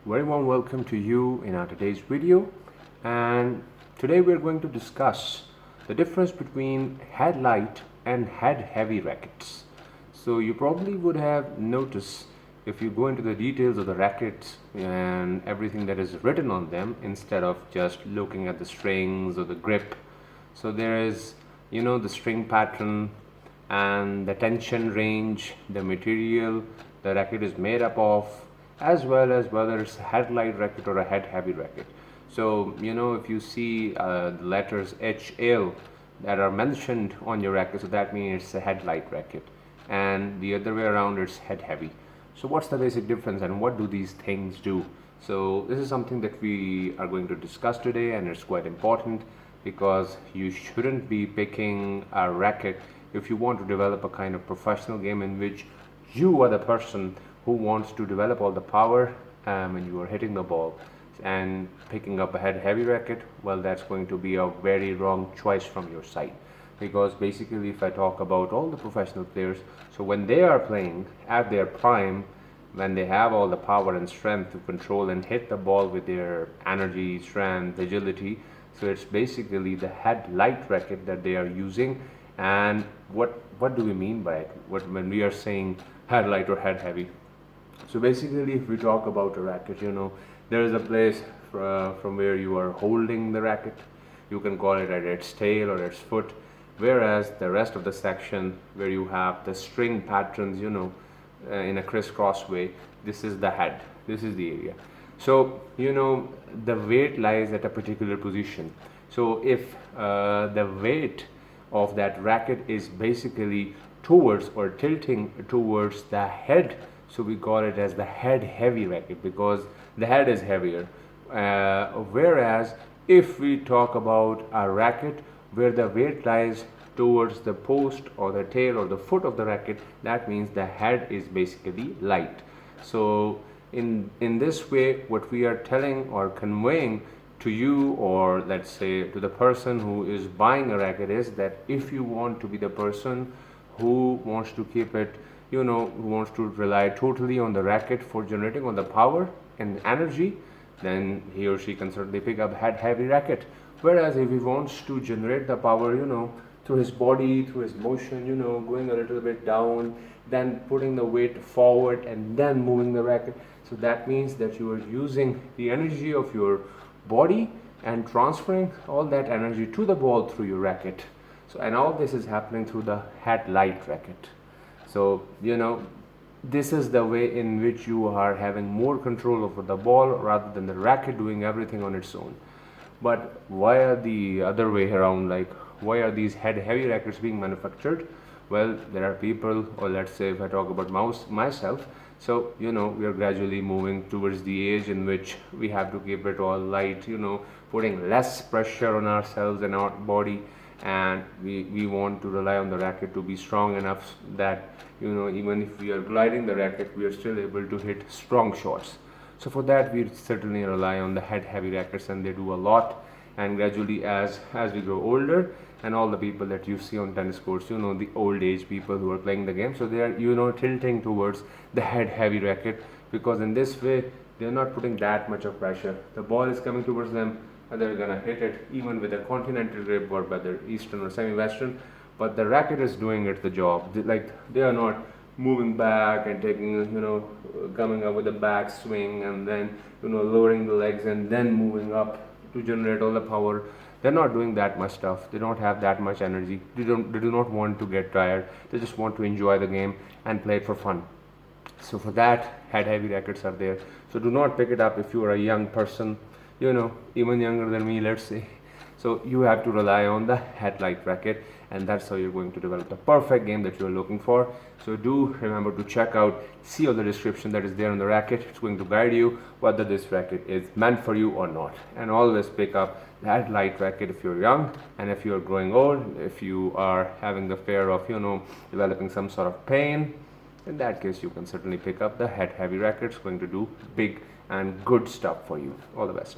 Very warm welcome to you in our today's video, and today we're going to discuss the difference between headlight and head heavy rackets. So you probably would have noticed, if you go into the details of the rackets and everything that is written on them instead of just looking at the strings or the grip. So there is, the string pattern and the tension range, the material the racket is made up of, as well as whether it's a headlight racket or a head heavy racket. So if you see the letters HL that are mentioned on your racket, so that means it's a headlight racket, and the other way around it's head heavy. So what's the basic difference and what do these things do? So this is something that we are going to discuss today, and it's quite important because you shouldn't be picking a racket if you want to develop a kind of professional game in which you are the person who wants to develop all the power when you are hitting the ball. And picking up a head heavy racket, well, that's going to be a very wrong choice from your side, because basically if I talk about all the professional players, so when they are playing at their prime, when they have all the power and strength to control and hit the ball with their energy, strength, agility, so it's basically the headlight racket that they are using. And what do we mean by it when we are saying headlight or head heavy? So basically, if we talk about a racket, there is a place from where you are holding the racket. You can call it at its tail or its foot, whereas the rest of the section where you have the string patterns, in a crisscross way, this is the head. This is the area. So the weight lies at a particular position. So if the weight of that racket is basically towards or tilting towards the head, so we call it as the head heavy racket because the head is heavier. Whereas if we talk about a racket where the weight lies towards the post or the tail or the foot of the racket, that means the head is basically light. So in this way, what we are telling or conveying to you, or let's say to the person who is buying a racket, is that if you want to be the person who wants to keep it, who wants to rely totally on the racket for generating all the power and energy, then he or she can certainly pick up head heavy racket. Whereas if he wants to generate the power, through his body, through his motion, going a little bit down, then putting the weight forward and then moving the racket, so that means that you are using the energy of your body and transferring all that energy to the ball through your racket. So, and all this is happening through the headlight racket. So this is the way in which you are having more control over the ball rather than the racket doing everything on its own. But why are the other way around? Like, why are these head heavy rackets being manufactured? Well, there are people, or let's say if I talk about myself, so we are gradually moving towards the age in which we have to keep it all light, putting less pressure on ourselves and our body, and we want to rely on the racket to be strong enough that even if we are gliding the racket, we are still able to hit strong shots. So for that, we certainly rely on the head heavy rackets, and they do a lot. And gradually, as we grow older, and all the people that you see on tennis courts, the old age people who are playing the game, so they are tilting towards the head heavy racket, because in this way they're not putting that much of pressure. The ball is coming towards them and they're gonna hit it even with a continental grip or whether eastern or semi-western, but the racket is doing it the job. They are not moving back and taking coming up with a back swing and then lowering the legs and then moving up to generate all the power. They're not doing that much stuff. They don't have that much energy. They do not want to get tired. They just want to enjoy the game and play it for fun. So for that, head heavy rackets are there. So do not pick it up if you are a young person, even younger than me, let's say. So you have to rely on the headlight racket, and that's how you're going to develop the perfect game that you're looking for. So do remember to check out, see all the description that is there on the racket. It's going to guide you whether this racket is meant for you or not. And always pick up the headlight racket if you're young, and if you're growing old, if you are having the fear of developing some sort of pain, in that case you can certainly pick up the head heavy racket. It's going to do big and good stuff for you. All the best.